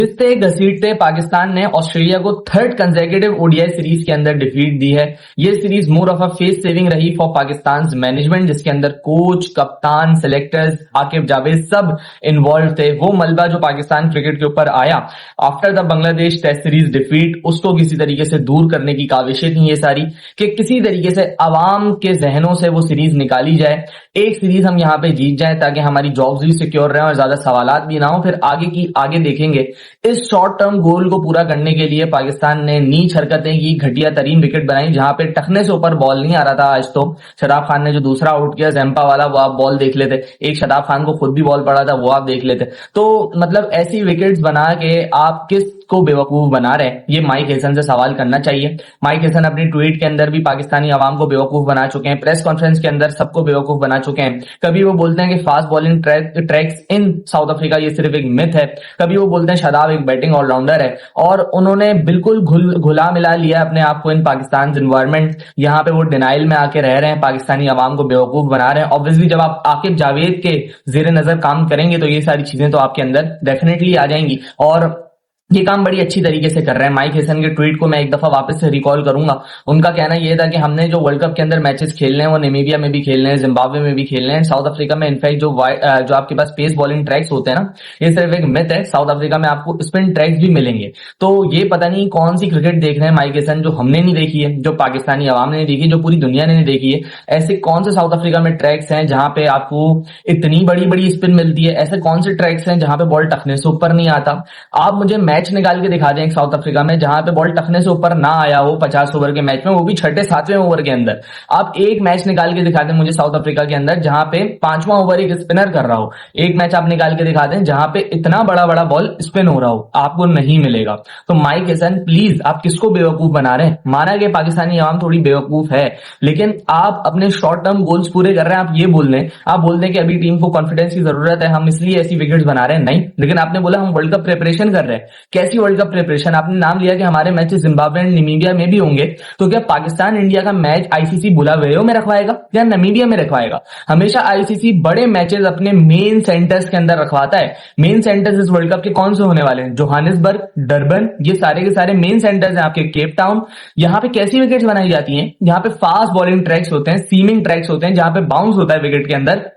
घिसते घसीटते पाकिस्तान ने ऑस्ट्रेलिया को थर्ड कंसेक्यूटिव ओडीआई सीरीज के अंदर डिफीट दी है। ये series more of a face saving रही फॉर पाकिस्तान मैनेजमेंट, जिसके अंदर कोच, कप्तान, सिलेक्टर्स, आकिब जावेद सब इन्वॉल्व थे। वो मलबा जो पाकिस्तान क्रिकेट के ऊपर आया after the Bangladesh test series defeat, उसको किसी तरीके से दूर करने की काविशें थी ये सारी, कि किसी तरीके से अवाम के जहनों से वो सीरीज निकाली जाए, एक सीरीज हम यहाँ पे जीत जाए ताकि हमारी जॉब्स भी सिक्योर रहे और ज्यादा सवालात भी ना हो। फिर आगे देखेंगे। इस शॉर्ट टर्म गोल को पूरा करने के लिए पाकिस्तान ने नीच हरकतें की, घटिया तरीन विकेट बनाई, जहां पे टखने से ऊपर बॉल नहीं आ रहा था। आज तो शदाब खान ने जो दूसरा आउट किया जैम्पा वाला, वो आप बॉल देख लेते, एक शदाब खान को खुद भी बॉल पड़ा था, वो आप देख लेते। तो मतलब ऐसी विकेट्स बना के आप किस को बेवकूफ बना रहे हैं, ये माइक हेसन से सवाल करना चाहिए। माइक हेसन अपनी ट्वीट के अंदर भी पाकिस्तानी आवाम को बेवकूफ बना चुके हैं, प्रेस कॉन्फ्रेंस के अंदर सबको बेवकूफ बना चुके हैं। कभी वो बोलते हैं कि फास्ट बॉलिंग ट्रैक्स इन साउथ अफ्रीका ये सिर्फ एक मिथ है, कभी वो बोलते हैं शदाब एक बैटिंग ऑलराउंडर है, और उन्होंने बिल्कुल घुला मिला लिया अपने आप को इन पाकिस्तान एनवायरमेंट। यहाँ पे वो डिनाइल में आके रह रहे हैं, पाकिस्तानी आवाम को बेवकूफ बना रहे हैं। ऑब्वियसली जब आप आकिब जावेद के जेर नजर काम करेंगे तो ये सारी चीजें तो आपके अंदर डेफिनेटली आ जाएंगी, और ये काम बड़ी अच्छी तरीके से कर रहे हैं। माइक हेसन के ट्वीट को मैं एक दफा वापस से रिकॉल करूंगा। उनका कहना यह था कि हमने जो वर्ल्ड कप के अंदर मैचेस खेलने हैं वो नामीबिया में भी खेलने हैं, जिम्बाब्वे में भी खेलने हैं, साउथ अफ्रीका में इनफैक्ट जो आपके पास पेस बॉलिंग ट्रैक्स होते हैं ना, ये सिर्फ एक मिथ है। साउथ अफ्रीका में आपको स्पिन ट्रैक्स भी मिलेंगे। तो ये पता नहीं कौन सी क्रिकेट देख रहे हैं माइक हेसन, जो हमने नहीं देखी है, जो पाकिस्तानी आवाम ने नहीं देखी, जो पूरी दुनिया ने नहीं देखी है। ऐसे कौन से साउथ अफ्रीका में ट्रैक्स हैं जहां पे आपको इतनी बड़ी बड़ी स्पिन मिलती है? ऐसे कौन से ट्रैक्स हैं जहां पे बॉल टखने से ऊपर नहीं आता? आप मुझे मैच निकाल के दिखा दें एक साउथ अफ्रीका में जहां पे बॉल टखने से ऊपर ना आया हो 50 ओवर के मैच में, वो भी छठे सातवें ओवर के अंदर। आप एक मैच निकाल के दिखा दें मुझे साउथ अफ्रीका के अंदर जहां पे पांचवां ओवर एक स्पिनर कर रहा हो। एक मैच आप निकाल के दिखा दें जहां पे इतना बड़ा बड़ा बॉल स्पिन हो रहा हो, आपको नहीं मिलेगा। तो माइक हेसन प्लीज, आप किसको बेवकूफ बना रहे हैं? माना कि पाकिस्तानी आवाम थोड़ी बेवकूफ है, लेकिन आप अपने शॉर्ट टर्म गोल्स पूरे कर रहे हैं। आप ये बोल रहे हैं, आप बोल रहे हैं कि अभी टीम को कॉन्फिडेंस की जरूरत है, हम इसलिए ऐसी विकेट्स बना रहे हैं। नहीं, लेकिन आपने बोला हम वर्ल्ड कप प्रिपरेशन कर रहे हैं। कैसी वर्ल्ड कप प्रिपरेशन? आपने नाम लिया कि हमारे मैच जिम्बाब्वे एंड नामीबिया में भी होंगे, तो क्या पाकिस्तान इंडिया का मैच आईसीसी बुलावेयो में रखवाएगा या नामीबिया में रखवाएगा? हमेशा आईसीसी बड़े मैचेस अपने मेन सेंटर्स के अंदर रखवाता है। मेन सेंटर्स इस वर्ल्ड कप के कौन से होने वाले हैं? जोहानिसबर्ग, डरबन, ये सारे के सारे मेन सेंटर्स हैं आपके। केप टाउन, यहाँ पे कैसी विकेट्स बनाई जाती हैं? यहाँ पे फास्ट बॉलिंग ट्रैक्स होते हैं, सीमिंग ट्रैक्स होते हैं, जहां पे बाउंस होता है विकेट के अंदर।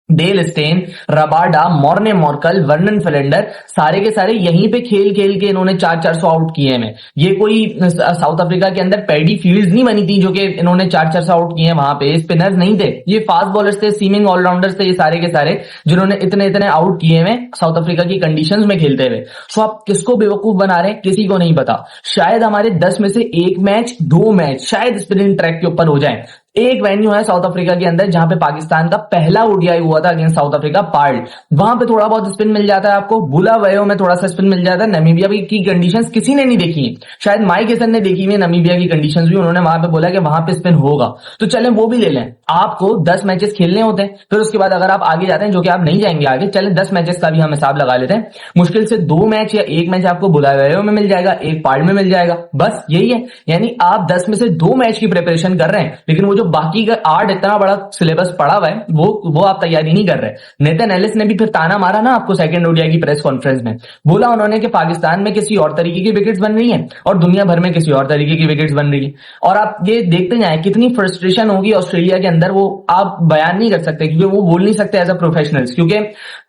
Dale Steyn, Rabada, Morne Morkel, Vernon Philander, सारे के सारे यहीं पे खेल खेल के इन्होंने 400 आउट किए हैं। ये कोई साउथ अफ्रीका के अंदर पैडी फील्ड्स नहीं बनी थी जो कि इन्होंने 400 आउट किए हैं। वहां पे स्पिनर्स नहीं थे, ये फास्ट बॉलर्स थे, सीमिंग ऑलराउंडर्स थे, ये सारे के सारे जिन्होंने इतने इतने आउट किए हैं साउथ अफ्रीका की कंडीशंस में खेलते हुए। सो आप किसको बेवकूफ बना रहे हैं? किसी को नहीं पता। शायद हमारे 10 में से एक मैच, 2 मैच शायद स्पिनिंग ट्रैक के ऊपर हो जाए। एक वेन्यू है साउथ अफ्रीका के अंदर जहां पे पाकिस्तान का पहला ओडीआई हुआ था अगेंस्ट साउथ अफ्रीका, पार्ल। वहां पे थोड़ा बहुत स्पिन मिल जाता है आपको, बुलावेयो में थोड़ा सा स्पिन मिल जाता है। नामीबिया की कंडीशंस किसी ने नहीं देखी है, शायद माइक हेसन ने देखी हुई है नामीबिया की कंडीशंस भी, उन्होंने वहां पे बोला कि वहां पे स्पिन होगा। तो चलें वो भी ले लें। आपको 10 मैचेस खेलने होते हैं, फिर उसके बाद अगर आप आगे जाते हैं, जो कि आप नहीं जाएंगे आगे, चलें 10 मैचेस का भी हम हिसाब लगा लेते हैं। मुश्किल से 2 मैच या 1 मैच आपको बुलावेयो में मिल जाएगा, एक पार्ल में मिल जाएगा, बस यही है। यानी आप 10 में से 2 मैच की प्रिपरेशन कर रहे हैं, लेकिन वो जो बाकी का इतना बड़ा सिलेबस पड़ा हुआ है वो आप तैयारी नहीं कर रहे। नेथन एलिस ने भी फिर ताना मारा ना आपको सेकंड ओडीआई की प्रेस कॉन्फ्रेंस में, बोला उन्होंने कि पाकिस्तान में किसी और तरीके की विकेट्स बन रही हैं और दुनिया भर में किसी और तरीके की विकेट्स बन रही है। और आप ये देखते जाएं कितनी फ्रस्ट्रेशन होगी ऑस्ट्रेलिया के अंदर, वो आप बयान नहीं कर सकते क्योंकि वो बोल नहीं सकते एज अ प्रोफेशनल्स, क्योंकि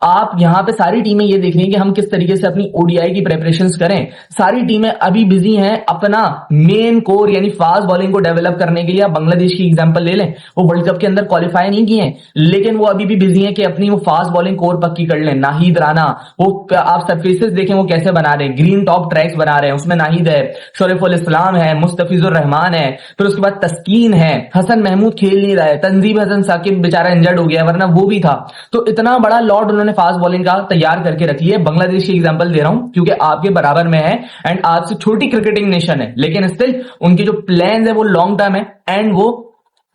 आप यहां पे सारी टीमें ये देख रही हैं कि हम किस तरीके से अपनी ओडीआई की प्रिपरेशन करें। सारी टीमें अभी बिजी हैं अपना मेन कोर यानी फास्ट बॉलिंग को डेवलप करने के लिए। बांग्लादेश की एग्जांपल ले लें, वो वर्ल्ड कप के अंदर क्वालिफाई नहीं किए हैं, लेकिन वो अभी भी बिजी हैं कि अपनी वो फास्ट बॉलिंग कोर पक्की कर लें। नाहिद राना, वो आप सरफेसेस देखें वो कैसे बना रहे हैं, ग्रीन टॉप ट्रैक्स बना रहे हैं, उसमें नाहिद है, शरीफुल इस्लाम है, मुस्तफिजुर रहमान है, फिर उसके बाद तस्कीन है, हसन महमूद खेल नहीं रहा है, तंजीब हसन साकिब बेचारा इंजर्ड हो गया वरना वो भी था। तो इतना बड़ा लॉट उन्होंने फास्ट बॉलिंग का तैयार करके रख लिया। बांग्लादेश की एग्जांपल दे रहा हूं क्योंकि आपके बराबर में है एंड आपसे छोटी क्रिकेटिंग नेशन है, लेकिन स्टिल उनके जो प्लान है वो लॉन्ग टर्म है एंड वो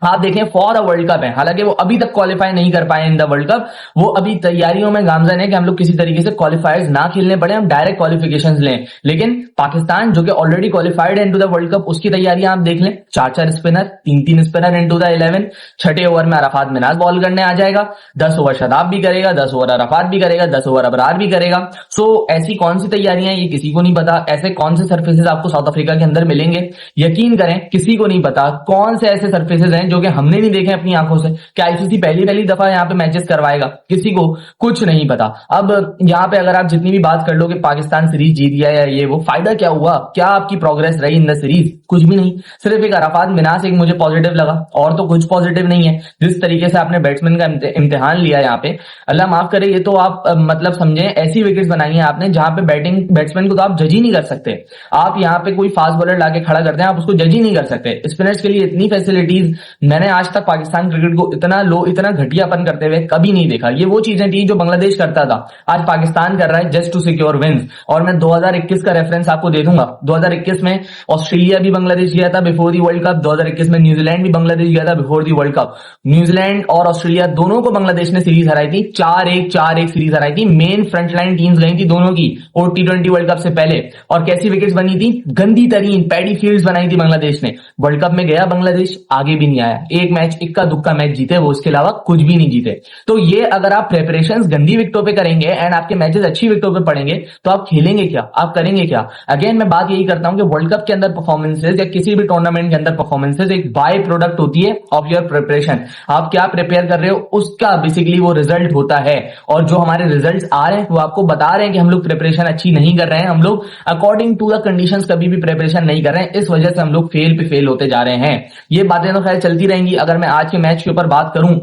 आप देखें फॉर अ वर्ल्ड कप है, हालांकि वो अभी तक क्वालिफाई नहीं कर पाए इन द वर्ल्ड कप। वो अभी तैयारियों में गामजन है कि हम लोग किसी तरीके से क्वालिफायर्स ना खेलने पड़े, हम डायरेक्ट क्वालिफिकेशंस लें। लेकिन पाकिस्तान जो कि ऑलरेडी क्वालिफाइड है इनटू द वर्ल्ड कप, उसकी तैयारियां आप देख लें। 4-4 स्पिनर, 3-3 स्पिनर इनटू द 11। छठे ओवर में अरफात मिनाज बॉल करने आ जाएगा, 10 ओवर शदाब भी करेगा, 10 ओवर अरफात भी करेगा, 10 ओवर अबरार भी करेगा। सो ऐसी कौन सी तैयारियां ये किसी को नहीं पता। ऐसे कौन से सर्फेसेज आपको साउथ अफ्रीका के अंदर मिलेंगे, यकीन करें किसी को नहीं पता। कौन से ऐसे सर्फेसेज हैं जो कि हमने नहीं देखे अपनी आंखों से, कि आईसीसी पहली दफा यहाँ पे मैचेस करवाएगा, किसी को कुछ नहीं पता। अब यहाँ पे अगर आप जितनी भी बात कर लो कि पाकिस्तान सीरीज जीत गया या ये वो, फायदा क्या हुआ, क्या आपकी प्रोग्रेस रही इन द सीरीज? कुछ भी नहीं। सिर्फ एक अरफात मिनास एक मुझे पॉजिटिव लगा, और तो कुछ पॉजिटिव नहीं है। जिस तरीके से आपने बैट्समैन का इम्तिहान लिया यहाँ पे, अल्लाह माफ करे, ये तो आप मतलब समझे ऐसी विकेट्स बनाई है आपने जहां पे बैट्समैन को तो आप जज ही नहीं कर सकते। आप यहाँ पे कोई फास्ट बॉलर लाके खड़ा करते हैं, आप उसको जज ही नहीं कर सकते। स्पिनर्स के लिए इतनी फैसिलिटीज मैंने आज तक पाकिस्तान क्रिकेट को इतना लो, इतना घटियापन करते हुए कभी नहीं देखा। ये वो चीजें थी जो बांग्लादेश करता था, आज पाकिस्तान कर रहा है जस्ट टू सिक्योर विंस। और मैं 2021 का रेफरेंस आपको दे दूंगा। 2021 में ऑस्ट्रेलिया भी बांग्लादेश गया था बिफोर दी वर्ल्ड कप, 2021 में न्यूजीलैंड भी बांग्लादेश गया था before the world cup. New Zealand और ऑस्ट्रेलिया दोनों को बांग्लादेश ने सीरीज हराई थी, 4-1 सीरीज हराई थी। मेन फ्रंटलाइन टीम्स गई थी दोनों की, और T20 वर्ल्ड कप से पहले। और कैसी विकेट्स बनी थी, गंदी तरीन पैडी फील्ड्स बनाई थी बांग्लादेश ने। वर्ल्ड कप में गया बांग्लादेश, आगे भी नहीं आया। एक मैच इक्का दुक्का मैच जीते, वो उसके अलावा कुछ भी नहीं जीते। तो ये अगर आप प्रेपरेशंस गंदी विकेटों पे करेंगे एंड आपके मैचेस अच्छी विकेटों पे पड़ेंगे, तो आप खेलेंगे क्या, आप करेंगे क्या? अगेन मैं बात यही करता हूं कि वर्ल्ड कप के अंदर परफॉर्मेंसेज या किसी भी टूर्नामेंट के अंदर परफॉर्मेंसेज एक बाय प्रोडक्ट होती है ऑफ योर प्रिपरेशन। आप क्या प्रिपेयर कर रहे हो उसका बेसिकली वो रिजल्ट होता है। और जो हमारे रिजल्ट्स आ रहे हैं वो आपको बता रहे हैं कि हम लोग प्रिपरेशन अच्छी नहीं कर रहे हैं, हम लोग अकॉर्डिंग टू द कंडीशंस कभी भी प्रिपरेशन नहीं कर रहे हैं। इस वजह से हम लोग फेल पे फेल होते जा रहे हैं। ये बातें तो खैर चलती रहेंगी। अगर मैं आज के मैच के ऊपर बात करूं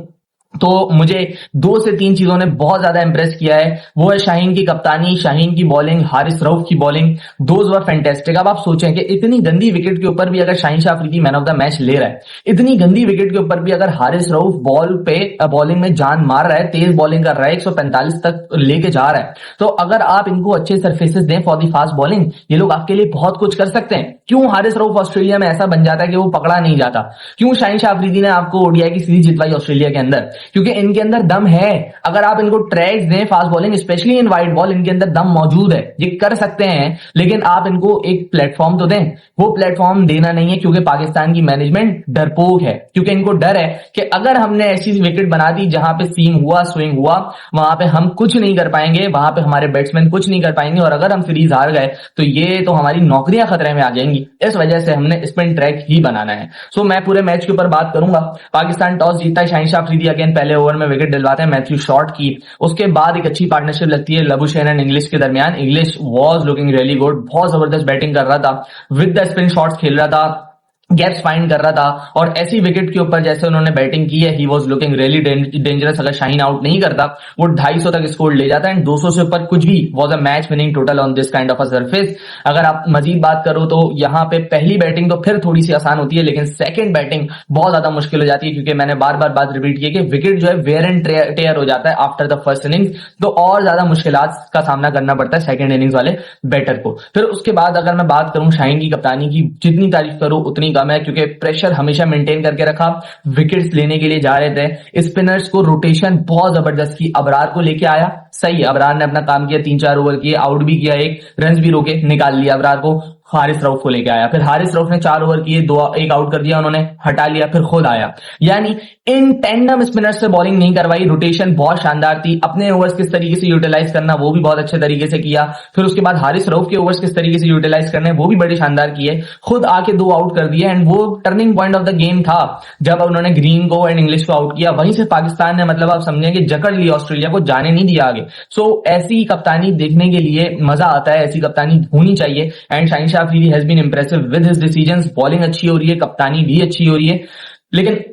तो मुझे 2 से 3 चीजों ने बहुत ज्यादा इंप्रेस किया है। वो है शाहीन की कप्तानी, शाहीन की बॉलिंग, हारिस रऊफ की बॉलिंग, दोज वर फैंटेस्टिक। अब आप सोचें कि इतनी गंदी विकेट के ऊपर भी अगर Shaheen Shah Afridi man of the match ले रहा है, इतनी गंदी विकेट के ऊपर भी अगर हारिस रऊफ बॉल पे बॉलिंग में जान मार रहा है, तेज बॉलिंग कर रहा है, 145 तक लेके जा रहा है, तो अगर आप इनको अच्छे सर्फेसेस दें फॉर दी फास्ट बॉलिंग, ये लोग आपके लिए बहुत कुछ कर सकते हैं। क्यों हारिस रऊफ ऑस्ट्रेलिया में ऐसा बन जाता है कि वो पकड़ा नहीं जाता? क्यों शाहीन शाह अफरीदी ने आपको ओडीआई की सीरीज जितवाई ऑस्ट्रेलिया के अंदर? क्योंकि इनके अंदर दम है। अगर आप इनको ट्रैक्स दें fast bowling, specially in wide ball, इनके अंदर दम मौजूद है, ये कर सकते हैं। लेकिन आप इनको एक प्लेटफॉर्म तो दें। वो प्लेटफॉर्म देना नहीं है, क्योंकि पाकिस्तान की मैनेजमेंट डरपोक है। क्योंकि इनको डर है कि अगर हमने ऐसी विकेट बना दी जहां पे सीम हुआ, स्विंग हुआ, वहां पे हम कुछ नहीं कर पाएंगे, वहां पे हमारे बैट्समैन कुछ नहीं कर पाएंगे, और अगर हम सीरीज हार गए तो ये तो हमारी नौकरियां खतरे में आ जाएंगी। इस वजह से हमने स्पिन ट्रैक ही बनाना है। सो मैं पूरे मैच के ऊपर बात करूंगा। पाकिस्तान टॉस जीतता है, शाहीन शाह अफरीदी अगेन पहले ओवर में विकेट दिलवाते हैं मैथ्यू शॉर्ट की। उसके बाद एक अच्छी पार्टनरशिप लगती है लबुशेन एंड इंग्लिश के दरमियान। English was looking really good, बहुत जबरदस्त बैटिंग कर रहा था, विद द स्पिन शॉट्स खेल रहा था, गैप्स फाइंड कर रहा था। और ऐसी विकेट के ऊपर जैसे उन्होंने बैटिंग की है, he was looking really dangerous. अगर शाहीन आउट नहीं करता, वो 250 तक स्कोर ले जाता है, एंड 200 से ऊपर कुछ भी was a match winning total on this kind of a surface. अगर आप मजीद बात करो तो यहाँ पे पहली बैटिंग तो फिर थोड़ी सी आसान होती है, लेकिन सेकंड बैटिंग बहुत ज्यादा मुश्किल हो जाती है, क्योंकि मैंने बार बार बात रिपीट की कि विकेट जो है वेयर एंड टेयर हो जाता है आफ्टर द फर्स्ट इनिंग्स, तो और ज्यादा मुश्किलात का सामना करना पड़ता है सेकंड इनिंग्स वाले बैटर को। फिर उसके बाद अगर मैं बात करूं शाहीन की कप्तानी की, जितनी तारीफ करूं उतनी कम है, क्योंकि प्रेशर हमेशा मेंटेन करके रखा, विकेट्स लेने के लिए जा रहे थे। स्पिनर्स को रोटेशन बहुत जबरदस्त की, अबरार को लेके आया, सही है, अबरार ने अपना काम किया, 3-4 ओवर किए, आउट भी किया, एक रन भी रोके, निकाल लिया अबरार को। हारिस रऊफ को लेके आया, फिर हारिस रऊफ ने 4 ओवर किए, 1 आउट कर दिया, उन्होंने हटा लिया, फिर खुद आया। यानी इन टैंडम स्पिनर्स से बॉलिंग नहीं करवाई, रोटेशन बहुत शानदार थी। अपने ओवर्स किस तरीके से यूटिलाइज करना वो भी बहुत अच्छे तरीके से किया। फिर उसके बाद हारिस रऊफ के ओवर्स किस तरीके से यूटिलाइज करने वो भी बड़े शानदार किए, खुद आके 2 आउट कर दिए। एंड वो turning point of the game था जब उन्होंने ग्रीन को एंड इंग्लिश को आउट किया। वहीं से पाकिस्तान ने मतलब आप समझें कि जकड़ लिया, ऑस्ट्रेलिया को जाने नहीं दिया आगे। सो ऐसी कप्तानी देखने के लिए मजा आता है, ऐसी कप्तानी होनी चाहिए। And Shaheen Shah Afridi has been impressive with his decisions. Bowling अच्छी हो रही है, कप्तानी भी अच्छी हो रही है, लेकिन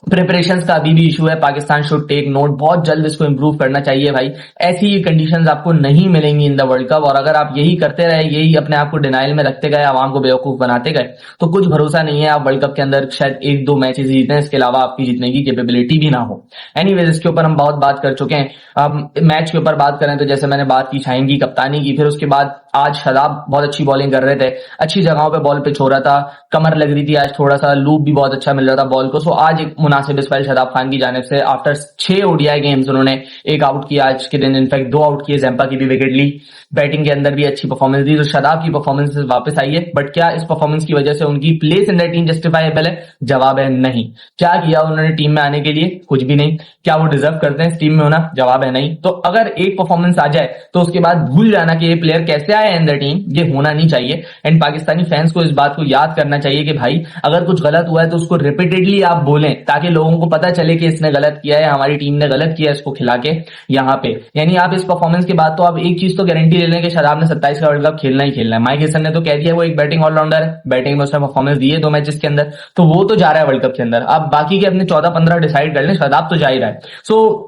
प्रिपरेशंस का अभी भी इशू है। पाकिस्तान शुड टेक नोट, बहुत जल्द इसको इंप्रूव करना चाहिए भाई। ऐसी कंडीशंस आपको नहीं मिलेंगी इन द वर्ल्ड कप, और अगर आप यही करते रहे, यही अपने आप को डिनाइल में रखते गए, आवाम को बेवकूफ बनाते गए, तो कुछ भरोसा नहीं है आप वर्ल्ड कप के अंदर शायद 1-2 मैचेस जीतें, इसके अलावा आपकी जीतने की कैपेबिलिटी भी ना हो। एनीवेज, इसके ऊपर हम बहुत बात कर चुके हैं। अब मैच के ऊपर बात करें तो जैसे मैंने बात की शाहीन की कप्तानी की, फिर उसके बाद आज शादाब बहुत अच्छी बॉलिंग कर रहे थे, अच्छी जगहों पे बॉल पिच हो रहा था, कमर लग रही थी, आज थोड़ा सा लूप भी बहुत अच्छा मिल रहा था बॉल को। सो आज एक मुनासिब स्पेल शादाब खान की जानिब से आफ्टर 6 ओडीआई गेम्स उन्होंने एक आउट किया आज के दिन, इनफैक्ट 2 आउट किए, जैम्पा की भी विकेट ली, बैटिंग के अंदर भी अच्छी परफॉर्मेंस दी। तो शादाब की परफॉर्मेंस वापस आई है, बट क्या इस परफॉर्मेंस की वजह से उनकी place in the team justifiable है? जवाब है नहीं। क्या किया उन्होंने टीम में आने के लिए? कुछ भी नहीं। क्या वो डिजर्व करते हैं इस टीम में होना? जवाब है नहीं। तो अगर एक परफॉर्मेंस आ जाए तो उसके बाद भूल जाना कि ये प्लेयर कैसे आया इन द टीम, ये होना नहीं चाहिए। एंड पाकिस्तानी फैंस को इस बात को याद करना चाहिए कि भाई अगर कुछ गलत हुआ है तो उसको रिपीटेडली आप बोलें, ताकि लोगों को पता चले कि इसने गलत किया है, हमारी टीम ने गलत किया है इसको खिला के यहाँ पे। यानी आप इस परफॉर्मेंस के बाद तो आप एक चीज तो गारंटी ले लें कि शादाब ने 27 का वर्ल्ड कप खेलना ही खेलना है। माइक हेसन ने तो कह दिया वो एक बैटिंग ऑलराउंडर है, बैटिंग में उसने परफॉर्मेंस दी है 2 मैचेस के अंदर, तो वो तो जा रहा है वर्ल्ड कप के अंदर। आप बाकी के अपने 14-15 डिसाइड कर लें, शादाब तो जा ही रहा है। सो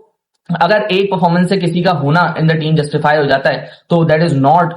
अगर एक परफॉर्मेंस से किसी का होना इन द टीम जस्टिफाई हो जाता है तो that is not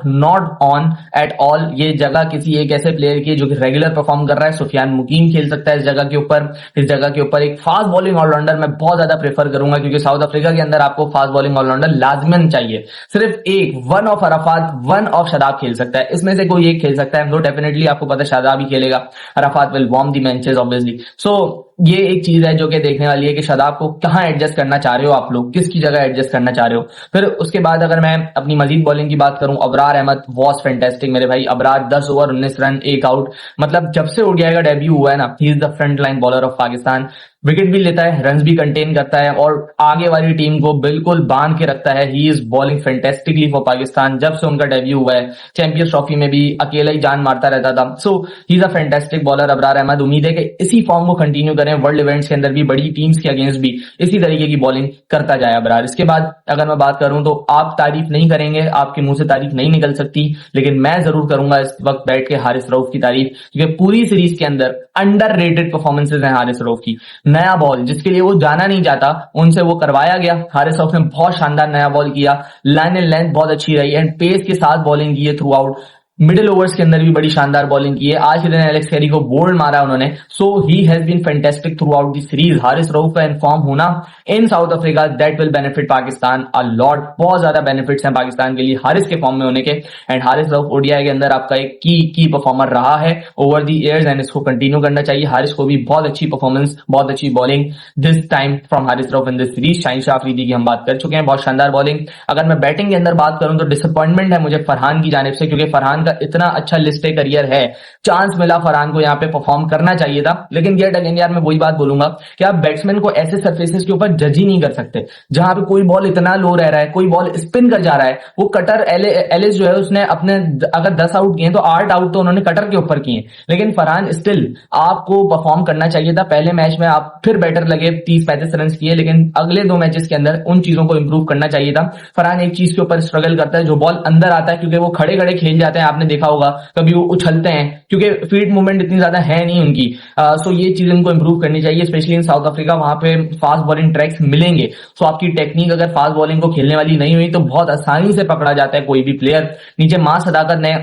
on at all. ये जगह किसी एक ऐसे प्लेयर की जो कि रेगुलर परफॉर्म कर रहा है। सुफियान मुकीम खेल सकता है इस जगह के ऊपर। इस जगह के ऊपर एक फास्ट बॉलिंग ऑलराउंडर मैं बहुत ज्यादा प्रेफर करूंगा, क्योंकि साउथ अफ्रीका के अंदर आपको फास्ट बॉलिंग ऑलराउंडर लाजमन चाहिए। सिर्फ एक, one of Arafat, one of Shadab खेल सकता है, इसमें से कोई एक खेल सकता है। तो डेफिनेटली आपको पता है शादाब ही खेलेगा। Arafat will warm the matches obviously. So ये एक चीज है जो कि देखने वाली है कि शादाब को कहां एडजस्ट करना चाह रहे हो आप लोग, किसकी जगह एडजस्ट करना चाह रहे हो। फिर उसके बाद अगर मैं अपनी मजीद बॉलिंग की बात करूं, अबरार अहमद वॉज फैंटास्टिक मेरे भाई। अबरार 10 ओवर 19 रन 1 आउट, मतलब जब से ओडीआई का डेब्यू हुआ है ना, he is the front line bowler of Pakistan. Wicket भी लेता है, रन भी कंटेन करता है और आगे वाली टीम को बिल्कुल बांध के रखता है। He is bowling fantastically for Pakistan. जब से उनका डेब्यू हुआ है चैंपियंस ट्रॉफी में भी अकेला ही जान मारता रहता था। So he is a fantastic bowler Abrar Ahmed. उम्मीद है कि इसी फॉर्म को कंटिन्यू करें, वर्ल्ड इवेंट्स के अंदर भी, बड़ी टीम्स के अगेंस्ट भी इसी तरीके की बॉलिंग करता जाए अबरार। इसके बाद अगर मैं बात करूं तो आप तारीफ नहीं करेंगे, आपके मुंह से तारीफ नहीं निकल सकती, लेकिन मैं जरूर करूंगा इस वक्त बैठ के हारिस रऊफ की तारीफ, क्योंकि पूरी सीरीज के अंदर अंडररेटेड परफॉर्मेंसेस हैं हारिस रऊफ की। नया बॉल जिसके लिए वो जाना नहीं चाहता, उनसे वो करवाया गया। हारिस रऊफ ने बहुत शानदार नया बॉल किया, लाइन एंड लेंथ बहुत अच्छी रही एंड पेस के साथ बॉलिंग की है थ्रू आउट। मिडिल ओवर्स के अंदर भी बड़ी शानदार बॉलिंग की है। आज के दिन एलेक्स कैरी को बोल्ड मारा उन्होंने। So he has been fantastic throughout the series. Haris Rauf का इन्फॉर्म होना in South Africa that will benefit Pakistan a lot. बहुत ज्यादा बेनिफिट्स हैं पाकिस्तान के लिए हारिस के फॉर्म में होने के। एंड हारिस रऊफ ओडीआई के अंदर आपका एक की परफॉर्मर रहा है ओवर द ईयर्स एंड इसको कंटिन्यू करना चाहिए। हारिस को भी बहुत अच्छी परफॉर्मेंस, बहुत अच्छी bowling this time from Haris Rauf in this series. Shaheen Shah Afridi की हम बात कर चुके हैं, बहुत शानदार बॉलिंग। अगर मैं बैटिंग के अंदर बात करूं तो डिसअपॉइंटमेंट है मुझे फरहान की जानिब से, क्योंकि फरहान का इतना अच्छा लिस्ट करियर है, चांस मिला फरहान को यहाँ पे परफॉर्म करना चाहिए था। लेकिन येट अगेन यार मैं वही बात बोलूंगा कि आप बैट्समैन को ऐसे सरफेसेस के ऊपर जज ही नहीं कर सकते जहां पे कोई बॉल इतना लो रह रहा है, कोई बॉल स्पिन कर जा रहा है। वो कटर एलिस जो है उसने अपने अगर 10 आउट किए तो 8 आउट तो उन्होंने कटर के ऊपर किए। लेकिन फरहान स्टिल आपको परफॉर्म करना चाहिए था। पहले मैच में आप फिर बेटर लगे, 30-35 रन किए, लेकिन अगले 2 मैचेस के अंदर उन चीजों को इंप्रूव करना चाहिए था। फरहान एक चीज के ऊपर स्ट्रगल करता है, जो बॉल अंदर आता है, क्योंकि वो खड़े खड़े खेल जाते हैं, आपने देखा होगा, कभी वो उछलते हैं क्योंकि फीट मूवमेंट इतनी ज्यादा है नहीं उनकी। सो ये चीज इनको इंप्रूव करनी चाहिए, स्पेशली इन साउथ अफ्रीका। वहां पे फास्ट बॉलिंग ट्रैक्स मिलेंगे, सो आपकी टेक्निक अगर फास्ट बॉलिंग को खेलने वाली नहीं हुई तो बहुत आसानी से पकड़ा जाता है कोई भी प्लेयर। नीचे मां सदाकत ने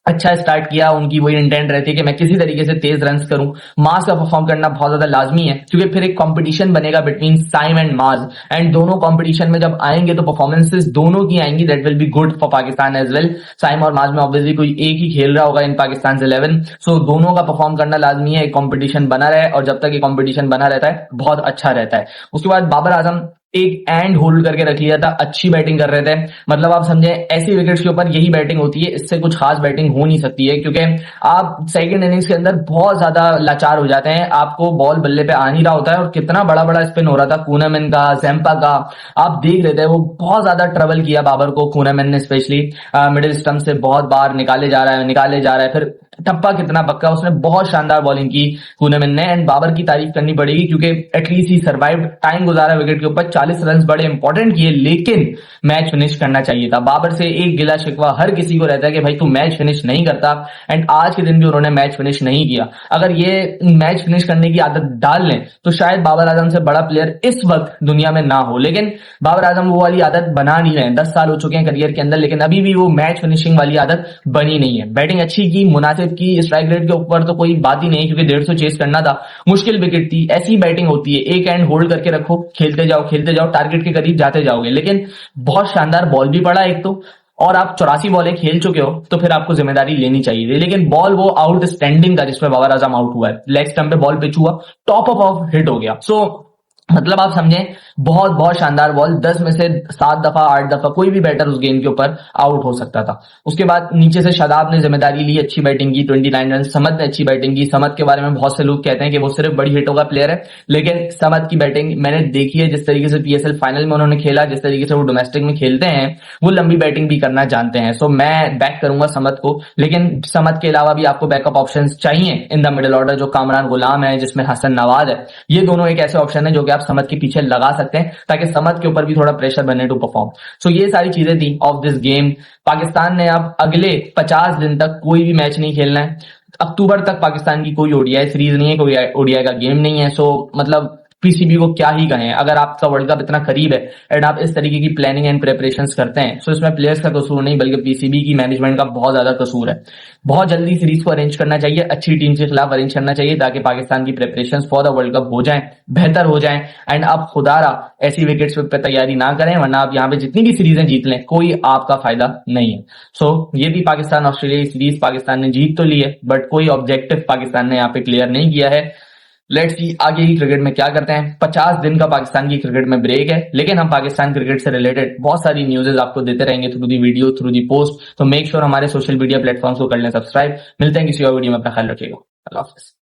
अच्छा स्टार्ट किया, उनकी वही इंटेंट रहती है कि मैं किसी तरीके से तेज रन्स करूं। मार्स का परफॉर्म करना बहुत ज्यादा लाजमी है, क्योंकि फिर एक कंपटीशन बनेगा between Saim and Mars, and दोनों कंपटीशन में जब आएंगे तो परफॉर्मेंसेस दोनों की आएंगी, that will be good for Pakistan as well. Saim और मार्स में ऑब्वियसली कोई एक ही खेल रहा होगा इन पाकिस्तान 11, सो दोनों का परफॉर्म करना लाजमी है, एक कॉम्पिटिशन बना रहे, और जब तक ये कॉम्पिटिशन बना रहता है बहुत अच्छा रहता है। उसके बाद बाबर आजम एक एंड होल्ड करके रख लिया था, अच्छी बैटिंग कर रहे थे। मतलब आप समझे ऐसी विकेट्स के ऊपर यही बैटिंग होती है, इससे कुछ खास बैटिंग हो नहीं सकती है, क्योंकि आप सेकंड इनिंग्स के अंदर बहुत ज्यादा लाचार हो जाते हैं, आपको बॉल बल्ले पे आ नहीं रहा होता है। और कितना बड़ा बड़ा स्पिन हो रहा था कूनामैन का, जैम्पा का, आप देख रहे थे, वो बहुत ज्यादा ट्रबल किया बाबर को, कूनामैन ने स्पेशली मिडिल स्टंप से बहुत बार निकाले जा रहा है। फिर टप्पा कितना पक्का, उसने बहुत शानदार बॉलिंग की कूनामैन ने। एंड बाबर की तारीफ करनी पड़ेगी, क्योंकि एटलीस्ट ही सर्वाइव, टाइम गुजारा विकेट के ऊपर, 40 रन बड़े इंपॉर्टेंट किए, लेकिन मैच फिनिश करना चाहिए था। बाबर से एक गिला शिकवा हर किसी को रहता है कि भाई तू मैच फिनिश नहीं करता, एंड आज के दिन भी उन्होंने मैच फिनिश नहीं किया। अगर ये मैच फिनिश करने की आदत डाल लें तो शायद बाबर आजम से बड़ा प्लेयर इस वक्त दुनिया में ना हो, लेकिन बाबर आजम वो वाली आदत बना नहीं रहे। 10 साल हो चुके हैं करियर के अंदर, लेकिन अभी भी वो मैच फिनिशिंग वाली आदत बनी नहीं है। बैटिंग अच्छी की, मुनासिब की, स्ट्राइक रेट के ऊपर तो कोई बात ही नहीं, क्योंकि 150 चेस करना था, मुश्किल विकेट थी। ऐसी बैटिंग होती है, एक एंड होल्ड करके रखो, खेलते जाओ, टारगेट के करीब जाते जाओगे। लेकिन बहुत शानदार बॉल भी पड़ा एक तो, और आप 84 बॉलें खेल चुके हो तो फिर आपको जिम्मेदारी लेनी चाहिए। लेकिन बॉल वो आउटस्टैंडिंग था जिसमें बाबर आजम आउट हुआ है, लेग स्टंप पे बॉल पिच हुआ, टॉप ऑफ हिट हो गया। सो मतलब आप समझें बहुत बहुत शानदार बॉल, 10 में से 7 दफा 8 दफा कोई भी बैटर उस गेंद के ऊपर आउट हो सकता था। उसके बाद नीचे से शादाब ने जिम्मेदारी ली, अच्छी बैटिंग की, 29 रन। समद ने अच्छी बैटिंग की। समद के बारे में बहुत से लोग कहते हैं कि वो सिर्फ बड़ी हिटों का प्लेयर है, लेकिन समद की बैटिंग मैंने देखी है, जिस तरीके से पीएसएल फाइनल में उन्होंने खेला, जिस तरीके से वो डोमेस्टिक में खेलते हैं, वो लंबी बैटिंग भी करना जानते हैं। सो मैं बैक करूंगा समद को, लेकिन समद के अलावा भी आपको बैकअप ऑप्शन चाहिए इन द मिडिल ऑर्डर, जो कामरान गुलाम है, जिसमें हसन नवाज है। ये दोनों एक ऐसे ऑप्शन है जो कि आप समद के पीछे लगा सकते हैं ताकि समद के ऊपर भी थोड़ा प्रेशर बने टू परफॉर्म। सो ये सारी चीजें थी ऑफ दिस गेम। पाकिस्तान ने अब अगले 50 दिन तक कोई भी मैच नहीं खेलना है। अक्टूबर तक पाकिस्तान की कोई ओडीआई सीरीज नहीं है, कोई ओडीआई का गेम नहीं है। सो मतलब पीसीबी को क्या ही कहें, अगर आपका वर्ल्ड कप इतना करीब है एंड आप इस तरीके की प्लानिंग एंड प्रिपरेशंस करते हैं, सो इसमें प्लेयर्स का कसूर नहीं बल्कि पीसीबी की मैनेजमेंट का बहुत ज्यादा कसूर है। बहुत जल्दी सीरीज को अरेंज करना चाहिए, अच्छी टीम के खिलाफ अरेंज करना चाहिए ताकि पाकिस्तान की preparations for the world cup हो जाएं, बेहतर हो जाएं। एंड आप खुदारा ऐसी विकेट्स पे तैयारी ना करें, वरना आप यहाँ पे जितनी भी सीरीजें जीत लें कोई आपका फायदा नहीं है। सो ये थी पाकिस्तान ऑस्ट्रेलिया सीरीज। पाकिस्तान ने जीत तो ली है बट कोई ऑब्जेक्टिव पाकिस्तान ने यहाँ पे क्लियर नहीं किया है। लेट्स सी आगे की क्रिकेट में क्या करते हैं। 50 दिन का पाकिस्तान की क्रिकेट में ब्रेक है, लेकिन हम पाकिस्तान क्रिकेट से रिलेटेड बहुत सारी न्यूज़ेस आपको देते रहेंगे through the video, through the post. तो मेक श्योर हमारे सोशल मीडिया प्लेटफॉर्म्स को कर लें सब्सक्राइब। मिलते हैं किसी और वीडियो में, अपना ख्याल रखिएगा। अल्लाह हाफिज़।